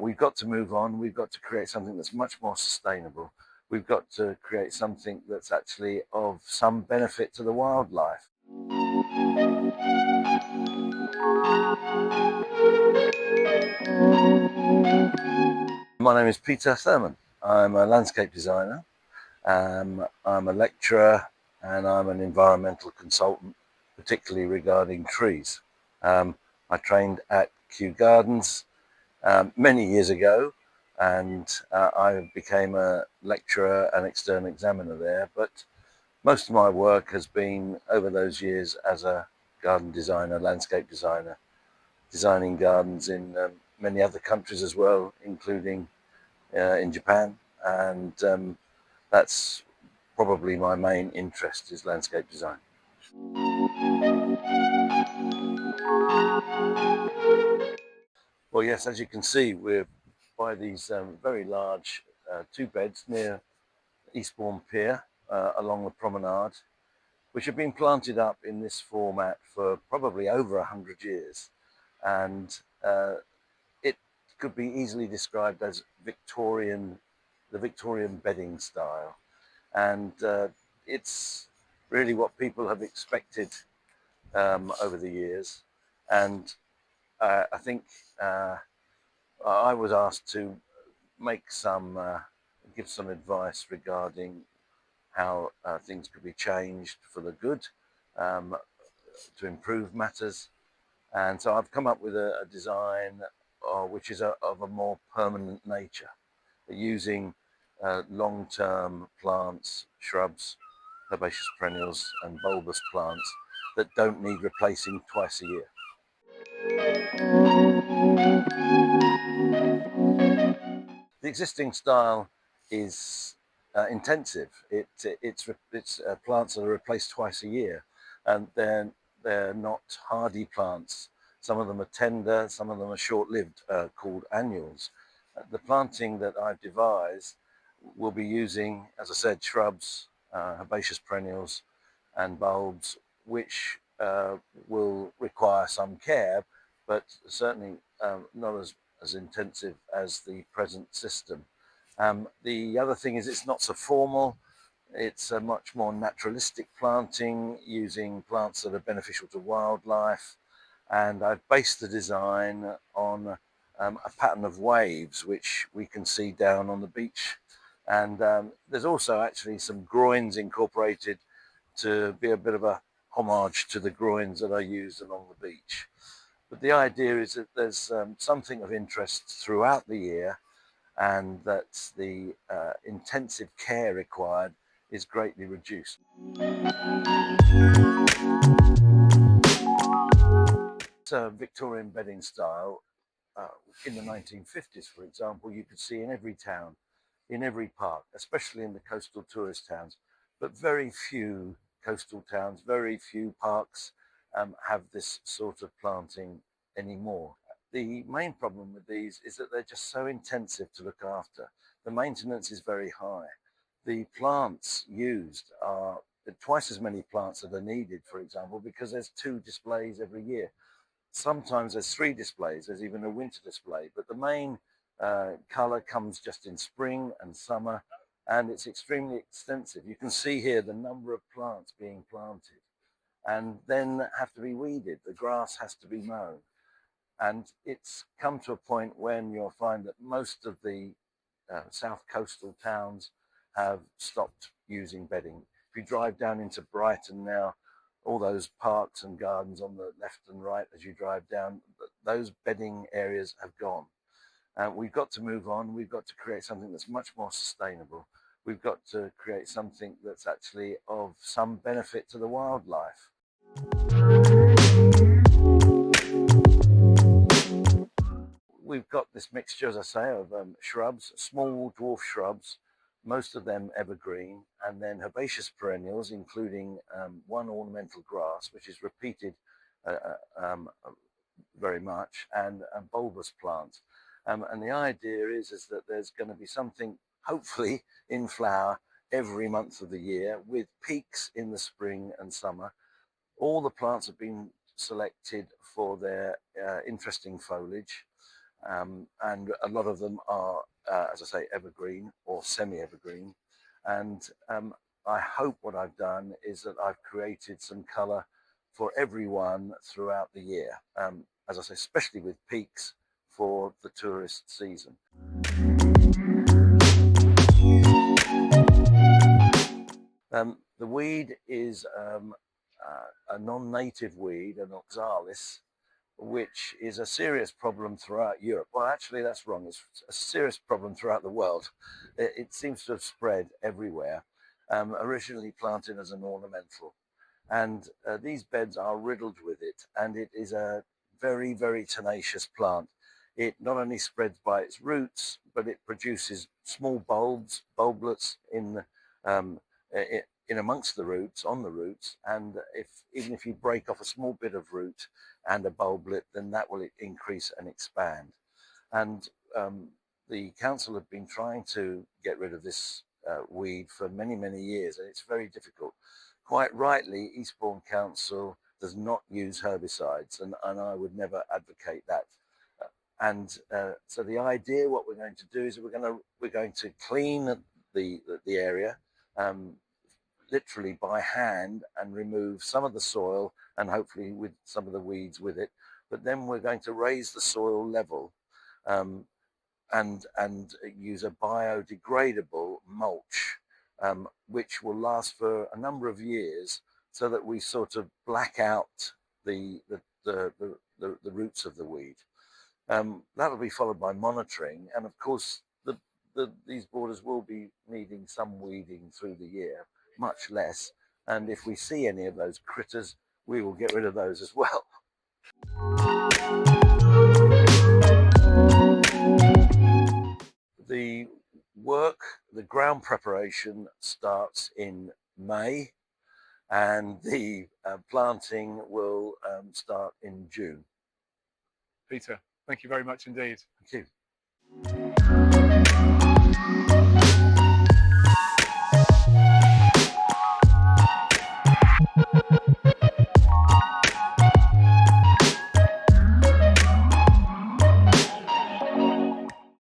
We've got to move on. We've got to create something that's much more sustainable. We've got to create something that's actually of some benefit to the wildlife. My name is Peter Thurman. I'm a landscape designer. I'm a lecturer and I'm an environmental consultant, particularly regarding trees. I trained at Kew Gardens many years ago, and I became a lecturer and external examiner there. But most of my work has been over those years as a garden designer, landscape designer, designing gardens in many other countries as well, including in Japan. And that's probably my main interest, is landscape design. Well, yes, as you can see, we're by these very large two beds near Eastbourne Pier along the promenade, which have been planted up in this format for probably over 100 years. And it could be easily described as the Victorian bedding style. And it's really what people have expected over the years. And I think I was asked to give some advice regarding how things could be changed for the good, to improve matters. And so I've come up with a design which is of a more permanent nature, using long-term plants, shrubs, herbaceous perennials and bulbous plants that don't need replacing twice a year. The existing style is intensive. It's plants that are replaced twice a year, and they're not hardy plants. Some of them are tender, some of them are short-lived, called annuals. The planting that I've devised will be using, as I said, shrubs, herbaceous perennials and bulbs, which will require some care, but certainly not as intensive as the present system. The other thing is it's not so formal. It's a much more naturalistic planting, using plants that are beneficial to wildlife. And I've based the design on a pattern of waves, which we can see down on the beach. And there's also actually some groins incorporated to be a bit of a homage to the groins that are used along the beach. But the idea is that there's something of interest throughout the year, and that the intensive care required is greatly reduced. It's a Victorian bedding style. In the 1950s, for example, you could see in every town, in every park, especially in the coastal tourist towns, but very few coastal towns, very few parks have this sort of planting anymore. The main problem with these is that they're just so intensive to look after. The maintenance is very high. The plants used are twice as many plants that are needed, for example, because there's 2 displays every year. Sometimes there's 3 displays, there's even a winter display, but the main colour comes just in spring and summer, and it's extremely extensive. You can see here the number of plants being planted and then have to be weeded. The grass has to be mown. And it's come to a point when you'll find that most of the south coastal towns have stopped using bedding. If you drive down into Brighton now, all those parks and gardens on the left and right as you drive down, those bedding areas have gone. We've got to move on. We've got to create something that's much more sustainable. We've got to create something that's actually of some benefit to the wildlife. We've got this mixture, as I say, of shrubs, small dwarf shrubs, most of them evergreen, and then herbaceous perennials, including one ornamental grass, which is repeated very much, and bulbous plants. And the idea is that there's going to be something, hopefully, in flower every month of the year, with peaks in the spring and summer. All the plants have been selected for their interesting foliage. and a lot of them are, as I say, evergreen or semi-evergreen. And I hope what I've done is that I've created some colour for everyone throughout the year, as I say, especially with peaks for the tourist season. The weed is a non-native weed, an oxalis, which is a serious problem throughout Europe. Well, actually, that's wrong. It's a serious problem throughout the world. It seems to have spread everywhere, originally planted as an ornamental. And these beds are riddled with it, and it is a very, very tenacious plant. It not only spreads by its roots, but it produces small bulblets um, in amongst the roots, on the roots, and even if you break off a small bit of root and a bulblet, then that will increase and expand. And the council have been trying to get rid of this weed for many, many years, and it's very difficult. Quite rightly, Eastbourne Council does not use herbicides, and I would never advocate that. So the idea, what we're going to do is we're going to clean the area, literally by hand, and remove some of the soil, and hopefully with some of the weeds with it. But then we're going to raise the soil level, and use a biodegradable mulch, which will last for a number of years, so that we sort of black out the roots of the weed. That'll be followed by monitoring, and of course these borders will be needing some weeding through the year, much less. And if we see any of those critters, we will get rid of those as well. The ground preparation starts in May, and the planting will start in June. Peter, thank you very much indeed. Thank you.